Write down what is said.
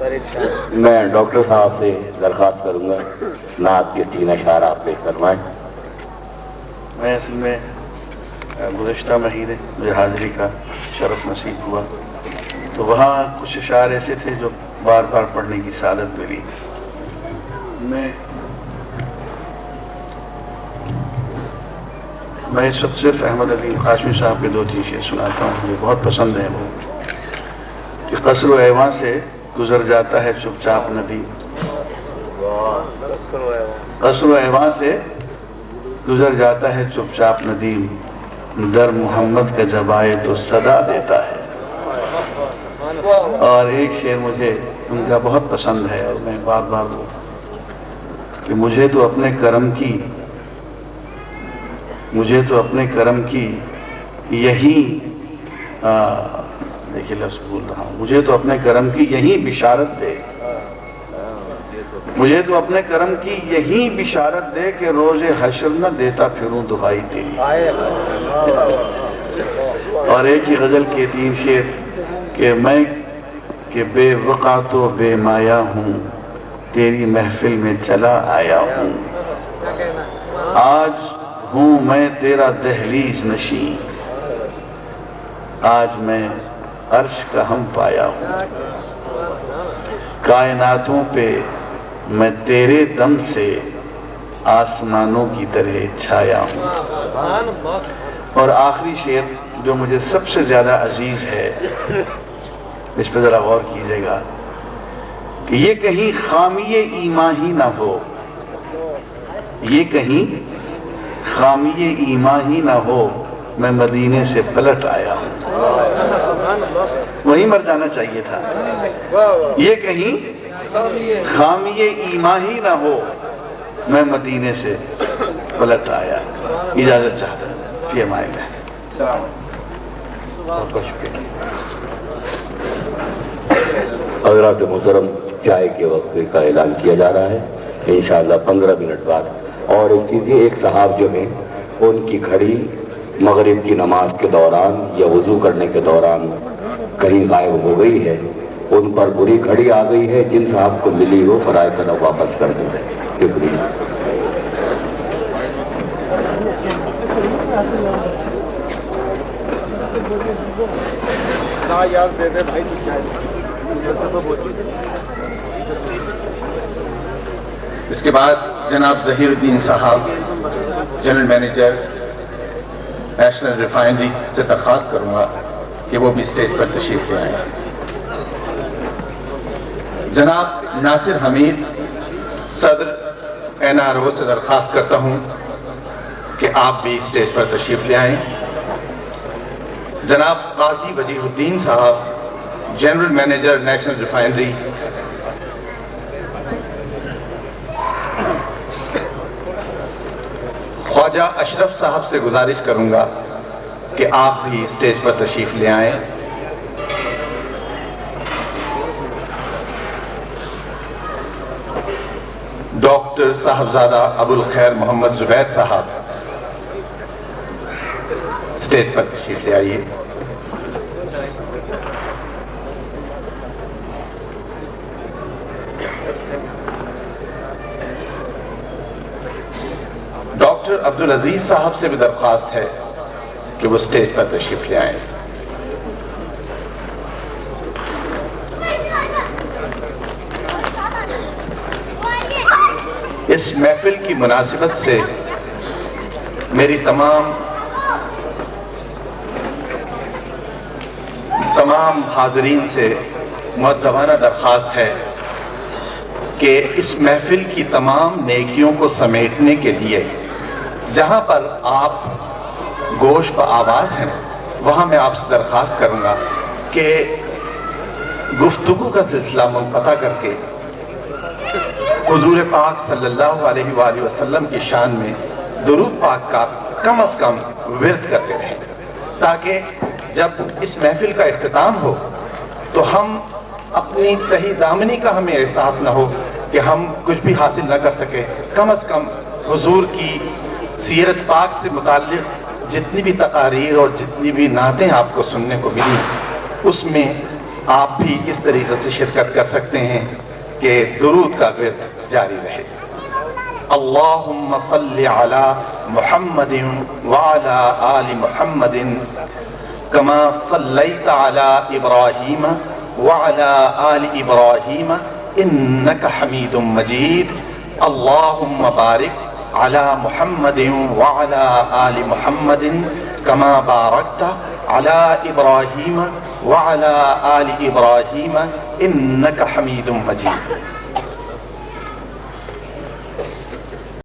میں ڈاکٹر صاحب سے درخواست کروں گا نعت کے 3 اشعار آپ پیش کروائیں۔ میں اصل میں گزشتہ مہینے مجھے حاضری کا شرف نصیب ہوا، تو وہاں کچھ اشعار ایسے تھے جو بار بار پڑھنے کی سعادت ملی۔ میں اس وقت صرف احمد علی قاسمی صاحب کے 2-3 شعر سناتا ہوں، مجھے بہت پسند ہیں وہ، کہ قصر و ایواں سے گزر جاتا ہے چپ چاپ ندیم، قصر و ایواں سے گزر جاتا ہے چپ چاپ ندیم، در محمد کا جب آئے تو صدا دیتا ہے۔ اور ایک شعر مجھے ان کا بہت پسند ہے اور میں بار بار وہ کہ مجھے تو اپنے کرم کی یہی دیکھیے لفظ بھول رہا ہوں، مجھے تو اپنے کرم کی یہی بشارت دے، مجھے تو اپنے کرم کی یہی بشارت دے کہ روز حشر نہ دیتا پھروں دہائی تیری۔ اور ایک ہی غزل کے 3 شعر کہ میں کہ بے وقع تو بے مایا ہوں، تیری محفل میں چلا آیا ہوں، آج ہوں میں تیرا دہلیز نشین، آج میں عرش کا ہم پایا ہوں، کائناتوں پہ میں تیرے دم سے آسمانوں کی طرح چھایا ہوں۔ اور آخری شعر جو مجھے سب سے زیادہ عزیز ہے، اس پہ ذرا غور کیجئے گا، کہ یہ کہیں خامی ایمان ہی نہ ہو، یہ کہیں خامی ایمان ہی نہ ہو، میں مدینے سے پلٹ آیا ہوں۔ وہیں مر جانا چاہیے تھا۔ یہ کہیں خامی ایمان ہی نہ ہو، میں مدینے سے پلٹ آیا۔ اجازت چاہتا ہوں، فی امان اللہ۔ السلام علیکم۔ بہت بہت شکریہ۔ حضرات محترم، چائے کے وقفے کا اعلان کیا جا رہا ہے انشاءاللہ 15 منٹ بعد۔ اور ایک چیز یہ، ایک صاحب جو ہیں ان کی گھڑی مغرب کی نماز کے دوران یا وضو کرنے کے دوران کہیں غائب ہو گئی ہے، ان پر بری گھڑی آ گئی ہے، جن صاحب کو ملی وہ فرائض طلب واپس کر دیں۔ شکریہ۔ اس کے بعد جناب ظہیر الدین صاحب جنرل مینیجر نیشنل ریفائنری سے درخواست کروں گا کہ وہ بھی اسٹیج پر تشریف لے آئیں۔ جناب ناصر حمید صدر NRO سے درخواست کرتا ہوں کہ آپ بھی اسٹیج پر تشریف لے آئیں۔ جناب قاضی وجیہ الدین صاحب جنرل مینیجر نیشنل ریفائنری، خواجہ اشرف صاحب سے گزارش کروں گا کہ آپ بھی اسٹیج پر تشریف لے آئیں۔ ڈاکٹر صاحبزادہ ابو الخیر محمد زبیر صاحب اسٹیج پر تشریف لے آئیے۔ ڈاکٹر عبدالعزیز صاحب سے بھی درخواست ہے کہ وہ اسٹیج پر تشریف لے آئیں۔ اس محفل کی مناسبت سے میری تمام حاضرین سے مؤدبانہ درخواست ہے کہ اس محفل کی تمام نیکیوں کو سمیٹنے کے لیے جہاں پر آپ گوش و آواز ہیں، وہاہ میں آپ سے درخواست کروں گا کہ گفتگو کا سلسلہ منقطع کر کے حضور پاک صلی اللہ علیہ وآلہ وسلم کی شان میں درود پاک کا کم از کم ورد کرتے رہیں، تاکہ جب اس محفل کا اختتام ہو تو ہم اپنی تہی دامنی کا ہمیں احساس نہ ہو کہ ہم کچھ بھی حاصل نہ کر سکے۔ کم از کم حضور کی سیرت پاک سے متعلق جتنی بھی تقاریر اور جتنی بھی نعتیں آپ کو سننے کو ملی، اس میں آپ بھی اس طریقے سے شرکت کر سکتے ہیں کہ درود کا ورد جاری رہے۔ اللہم صلی علی محمد وعلی آل محمد کما صلیت علی ابراہیم وعلی آل ابراہیم انک حمید مجید۔ اللہم بارک علی محمد وعلی آل محمد کما بارکت علی ابراہیم وعلی آل ابراہیم انک حمید مجید۔